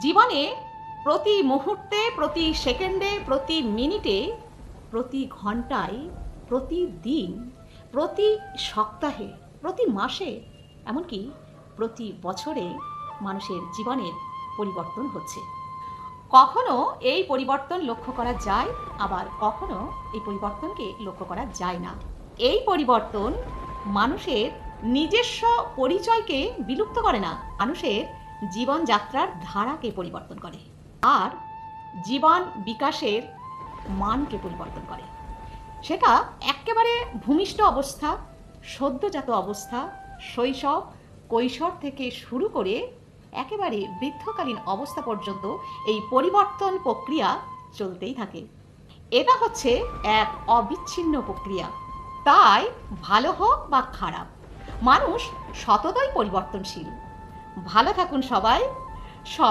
জীবনে প্রতি মুহূর্তে, প্রতি সেকেন্ডে, প্রতি মিনিটে, প্রতি ঘন্টায়, প্রতিদিন, প্রতি সপ্তাহে, প্রতি মাসে, এমনকি প্রতি বছরে মানুষের জীবনের পরিবর্তন হচ্ছে। কখনো এই পরিবর্তন লক্ষ্য করা যায়, আবার কখনো এই পরিবর্তনকে লক্ষ্য করা যায় না। এই পরিবর্তন মানুষের নিজস্ব পরিচয়কে বিলুপ্ত করে না, মানুষের জীবনযাত্রার ধারাকে পরিবর্তন করে আর জীবন বিকাশের মানকে পরিবর্তন করে। সেটা একেবারে ভূমিষ্ঠ অবস্থা, সদ্যজাত অবস্থা, শৈশব, কৈশোর থেকে শুরু করে একেবারে বৃদ্ধকালীন অবস্থা পর্যন্ত এই পরিবর্তন প্রক্রিয়া চলতেই থাকে। এটা হচ্ছে এক অবিচ্ছিন্ন প্রক্রিয়া। তাই ভালো হোক বা খারাপ, মানুষ সততই পরিবর্তনশীল। ভালো থাকুন সবাই। সব